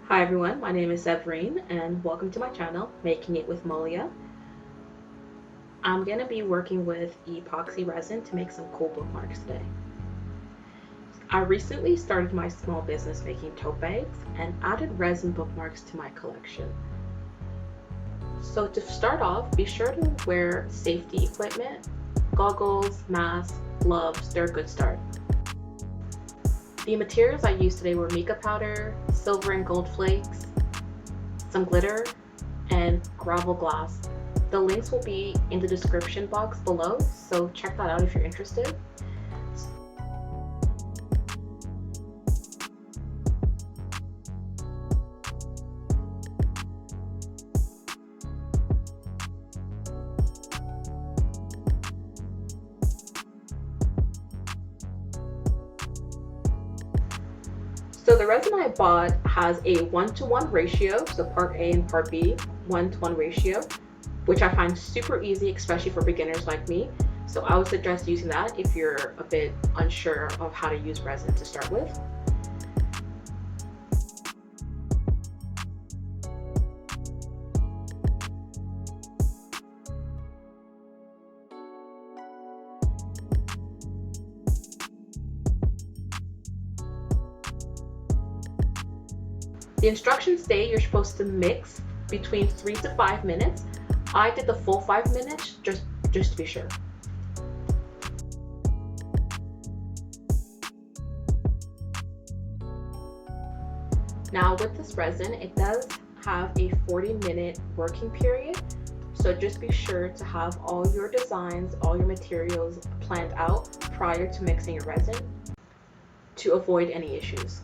Hi everyone, my name is Severine and welcome to my channel, Making It with Molia. I'm going to be working with epoxy resin to make some cool bookmarks today. I recently started my small business making tote bags and added resin bookmarks to my collection. So to start off, be sure to wear safety equipment, goggles, masks, gloves. They're a good start. The materials I used today were Mica Powder, silver and gold flakes, some glitter, and gravel glass. The links will be in the description box below, so check that out if you're interested. So the resin I bought has a 1-to-1 ratio, so part A and part B, 1-to-1 ratio, which I find super easy, especially for beginners like me. So I would suggest using that if you're a bit unsure of how to use resin to start with. The instructions say you're supposed to mix between 3 to 5 minutes. I did the full 5 minutes just to be sure. Now with this resin, it does have a 40-minute working period. So just be sure to have all your designs, all your materials planned out prior to mixing your resin to avoid any issues.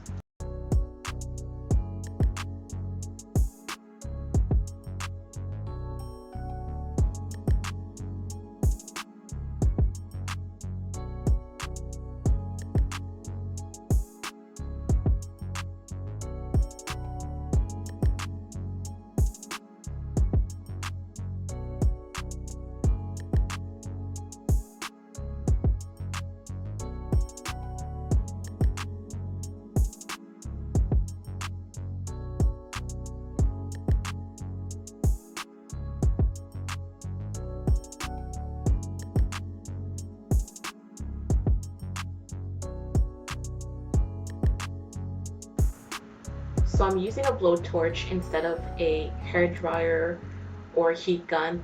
So I'm using a blowtorch instead of a hairdryer or heat gun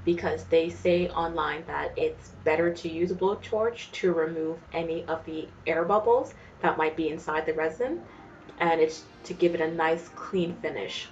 because they say online that it's better to use a blowtorch to remove any of the air bubbles that might be inside the resin, and it's to give it a nice clean finish.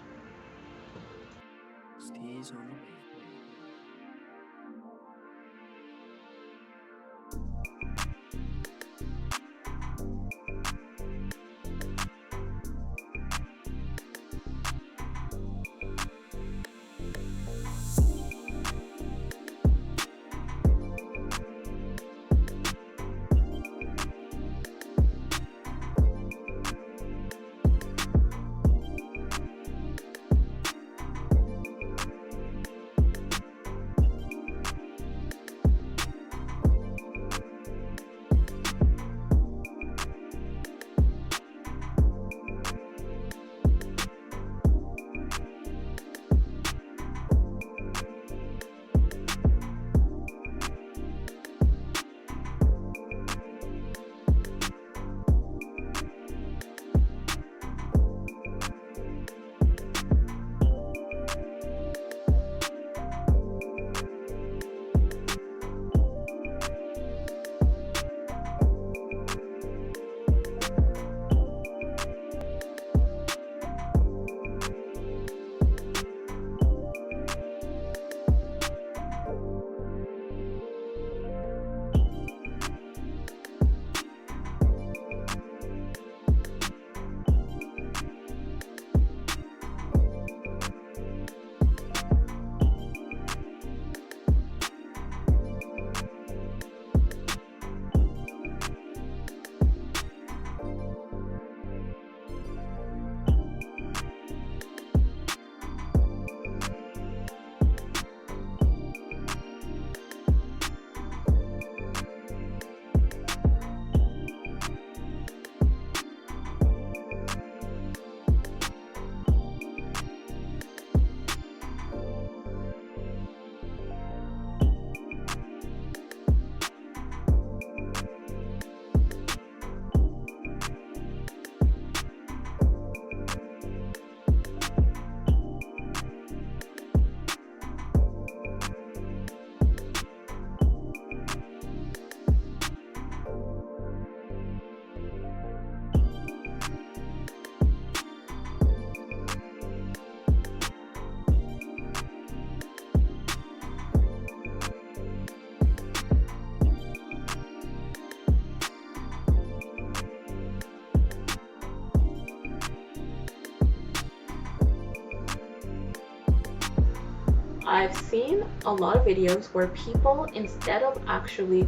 I've seen a lot of videos where people, instead of actually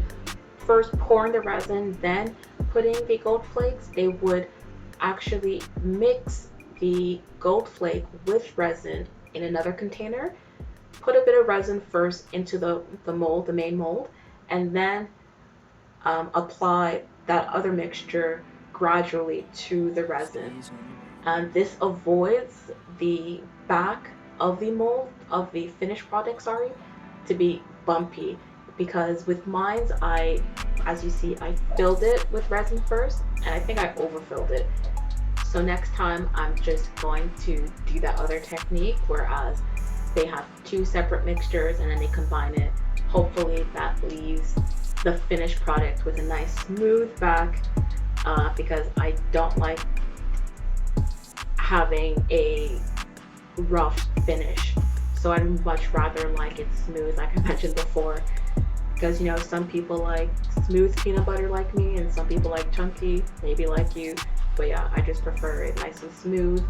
first pouring the resin, then putting the gold flakes, they would actually mix the gold flake with resin in another container, put a bit of resin first into the mold, the main mold, and then apply that other mixture gradually to the resin. And this avoids the back of the mold, of the finished product, sorry, to be bumpy, because with mine, as you see, I filled it with resin first, and I think I overfilled it. So next time I'm just going to do that other technique, whereas they have two separate mixtures and then they combine it. Hopefully that leaves the finished product with a nice smooth back, because I don't like having a rough finish. So I'd much rather like it smooth, like I mentioned before, because you know, some people like smooth peanut butter like me, and some people like chunky, maybe like you. But yeah, I just prefer it nice and smooth.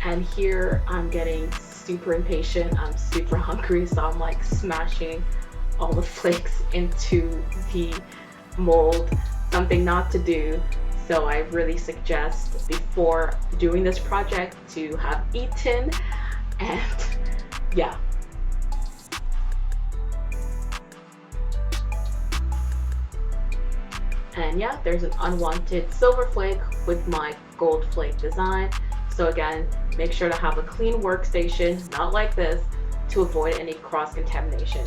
And here I'm getting super impatient, I'm super hungry, so I'm like smashing all the flakes into the mold. Something not to do. So I really suggest before doing this project to have eaten, and yeah. And yeah, there's an unwanted silver flake with my gold flake design. So again, make sure to have a clean workstation, not like this, to avoid any cross-contamination.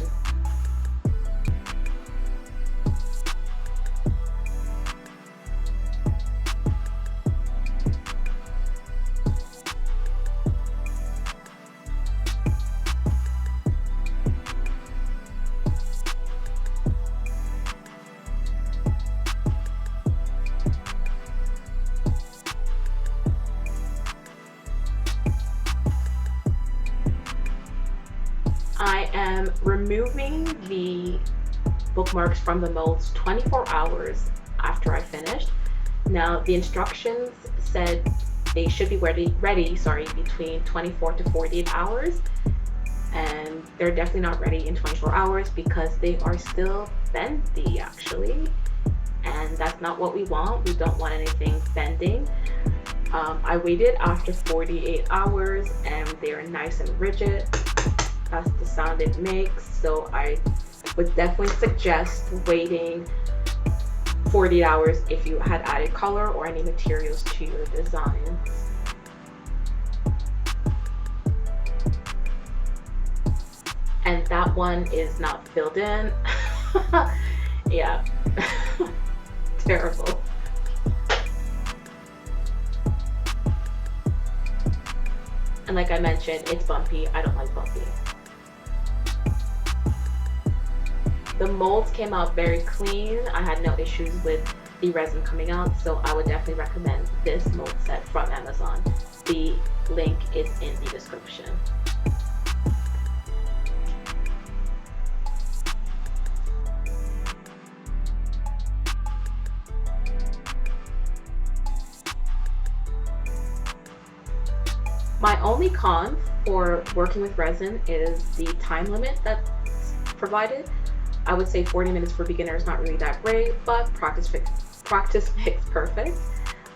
I am removing the bookmarks from the molds 24 hours after I finished. Now the instructions said they should be ready between 24 to 48 hours, and they're definitely not ready in 24 hours because they are still bendy actually, and that's not what we want. We don't want anything bending. I waited after 48 hours and they are nice and rigid. That's the sound it makes. So I would definitely suggest waiting 40 hours if you had added color or any materials to your designs. And that that one is not filled in. Yeah. Terrible. And like I mentioned, it's bumpy. I don't like bumpy. The molds came out very clean. I had no issues with the resin coming out, so I would definitely recommend this mold set from Amazon. The link is in the description. My only con for working with resin is the time limit that's provided. I would say 40 minutes for beginners, not really that great, but practice makes perfect.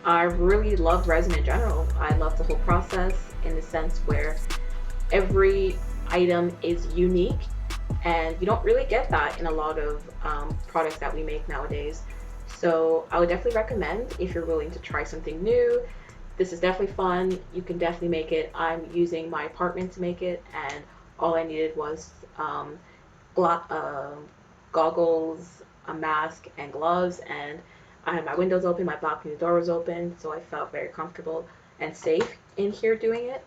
I really love resin in general. I love the whole process in the sense where every item is unique, and you don't really get that in a lot of products that we make nowadays. So I would definitely recommend if you're willing to try something new. This is definitely fun. You can definitely make it. I'm using my apartment to make it, and all I needed was goggles, a mask, and gloves, and I had my windows open, my balcony door was open, so I felt very comfortable and safe in here doing it.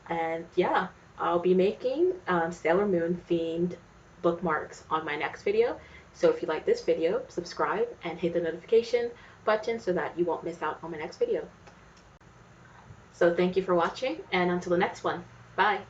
And yeah, I'll be making Sailor Moon themed bookmarks on my next video. So if you like this video, subscribe and hit the notification button so that you won't miss out on my next video. So thank you for watching, and until the next one, bye.